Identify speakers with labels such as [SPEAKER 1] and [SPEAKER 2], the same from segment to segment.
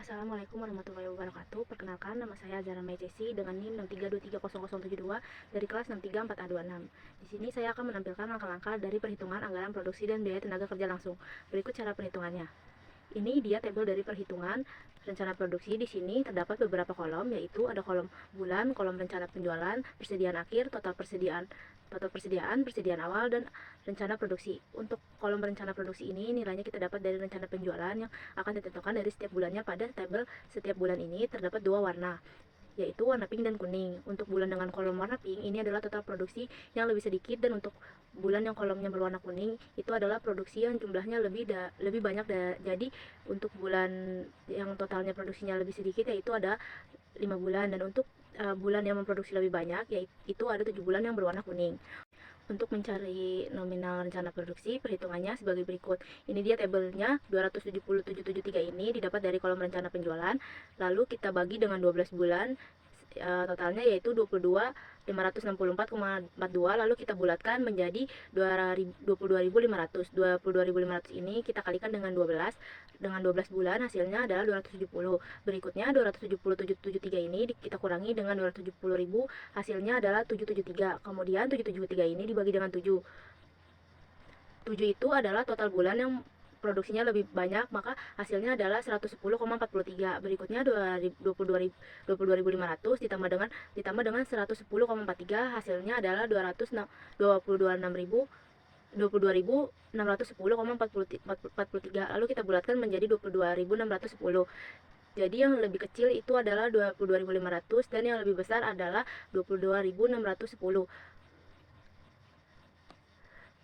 [SPEAKER 1] Assalamualaikum warahmatullahi wabarakatuh. Perkenalkan, nama saya Zara Mejesi dengan NIM 632300072 dari kelas 634A26. Di sini saya akan menampilkan langkah-langkah dari perhitungan anggaran produksi dan biaya tenaga kerja langsung. Berikut cara perhitungannya. Ini dia tabel dari perhitungan rencana produksi. Di sini terdapat beberapa kolom, yaitu ada kolom bulan, kolom rencana penjualan, persediaan akhir, total persediaan, persediaan awal, dan rencana produksi. Untuk kolom rencana produksi ini nilainya kita dapat dari rencana penjualan yang akan ditentukan dari setiap bulannya. Pada tabel setiap bulan ini terdapat dua warna, yaitu warna pink dan kuning. Untuk bulan dengan kolom warna pink ini adalah total produksi yang lebih sedikit, dan untuk bulan yang kolomnya berwarna kuning itu adalah produksi yang jumlahnya lebih banyak. Jadi untuk bulan yang totalnya produksinya lebih sedikit yaitu ada 5 bulan, dan untuk bulan yang memproduksi lebih banyak yaitu ada 7 bulan yang berwarna kuning. Untuk mencari nominal rencana produksi, perhitungannya sebagai berikut. Ini dia tabelnya, 270.773 ini didapat dari kolom rencana penjualan, lalu kita bagi dengan 12 bulan, totalnya yaitu 22.564,42, lalu kita bulatkan menjadi 22.500. 22.500 ini kita kalikan dengan 12 bulan, hasilnya adalah 270. Berikutnya 270.773 ini kita kurangi dengan 270.000, hasilnya adalah 773. Kemudian 773 ini dibagi dengan 7. 7 itu adalah total bulan yang produksinya lebih banyak, maka hasilnya adalah 110,43. Berikutnya 22.500 ditambah dengan 110,43, hasilnya adalah 22.610,43. Lalu kita bulatkan menjadi 22.610. Jadi yang lebih kecil itu adalah 22.500 dan yang lebih besar adalah 22.610.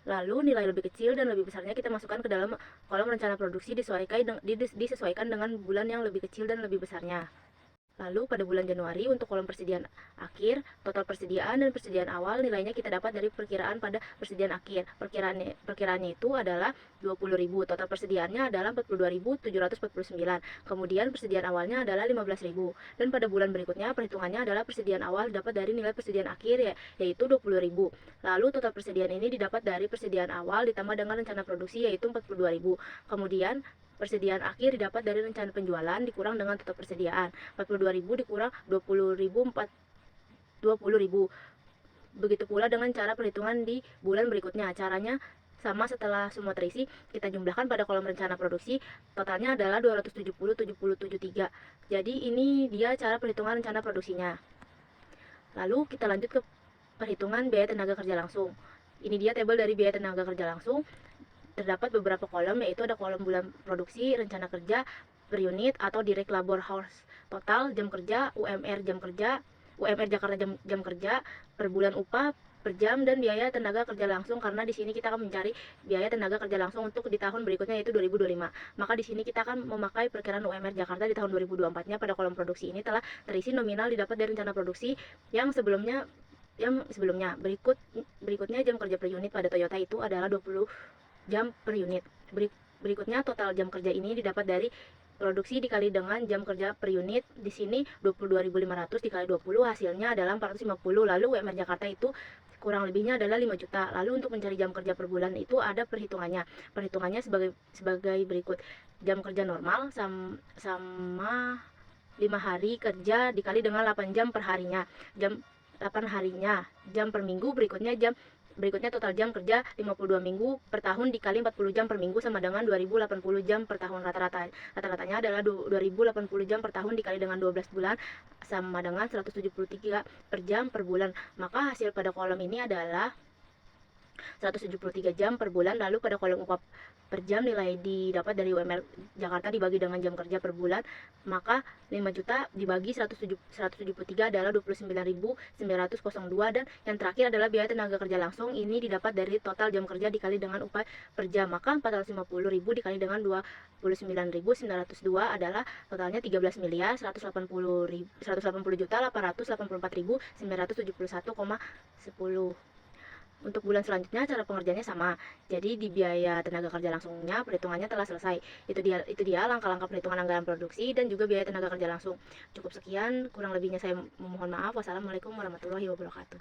[SPEAKER 1] Lalu nilai lebih kecil dan lebih besarnya kita masukkan ke dalam kolom rencana produksi disesuaikan dengan bulan yang lebih kecil dan lebih besarnya. Lalu pada bulan Januari untuk kolom persediaan akhir, total persediaan dan persediaan awal nilainya kita dapat dari perkiraan pada persediaan akhir. Perkiraannya itu adalah 20.000, total persediaannya adalah 42.749. Kemudian persediaan awalnya adalah 15.000. Dan pada bulan berikutnya perhitungannya adalah persediaan awal dapat dari nilai persediaan akhir yaitu 20.000. Lalu total persediaan ini didapat dari persediaan awal ditambah dengan rencana produksi yaitu 42.000. Kemudian persediaan akhir didapat dari rencana penjualan dikurang dengan total persediaan. 42.000 dikurang 20.000. Begitu pula dengan cara perhitungan di bulan berikutnya. Caranya sama, setelah semua terisi, kita jumlahkan pada kolom rencana produksi, totalnya adalah 270.773. Jadi ini dia cara perhitungan rencana produksinya. Lalu kita lanjut ke perhitungan biaya tenaga kerja langsung. Ini dia tabel dari biaya tenaga kerja langsung. Terdapat beberapa kolom, yaitu ada kolom bulan produksi, rencana kerja per unit atau direct labor hours, total jam kerja, UMR jam kerja, UMR Jakarta jam kerja, per bulan upah per jam, dan biaya tenaga kerja langsung, karena di sini kita akan mencari biaya tenaga kerja langsung untuk di tahun berikutnya yaitu 2025. Maka di sini kita akan memakai perkiraan UMR Jakarta di tahun 2024-nya. Pada kolom produksi ini telah terisi nominal didapat dari rencana produksi yang sebelumnya. Berikutnya jam kerja per unit pada Toyota itu adalah 20 jam per unit. Berikutnya total jam kerja ini didapat dari produksi dikali dengan jam kerja per unit. Di sini 22.500 dikali 20, hasilnya adalah 450. Lalu UMR Jakarta itu kurang lebihnya adalah 5 juta. Lalu untuk mencari jam kerja per bulan itu ada perhitungannya. Perhitungannya sebagai berikut. Jam kerja normal sama 5 hari kerja dikali dengan 8 jam per harinya. 8 harinya. Jam per minggu, berikutnya total jam kerja 52 minggu per tahun dikali 40 jam per minggu sama dengan 2080 jam per tahun. Rata-ratanya adalah 2080 jam per tahun dikali dengan 12 bulan sama dengan 173 per jam per bulan. Maka hasil pada kolom ini adalah 173 jam per bulan. Lalu pada kolom upah per jam nilai didapat dari UMR Jakarta dibagi dengan jam kerja per bulan, maka 5 juta dibagi 173 adalah 29.902. Dan yang terakhir adalah biaya tenaga kerja langsung. Ini didapat dari total jam kerja dikali dengan upah per jam, maka 450.000 dikali dengan 29.902 adalah totalnya 13.180.884.971,10. Untuk bulan selanjutnya cara pengerjaannya sama. Jadi di biaya tenaga kerja langsungnya perhitungannya telah selesai. Itu dia langkah-langkah perhitungan anggaran produksi dan juga biaya tenaga kerja langsung. Cukup sekian, kurang lebihnya saya memohon maaf. Wassalamualaikum warahmatullahi wabarakatuh.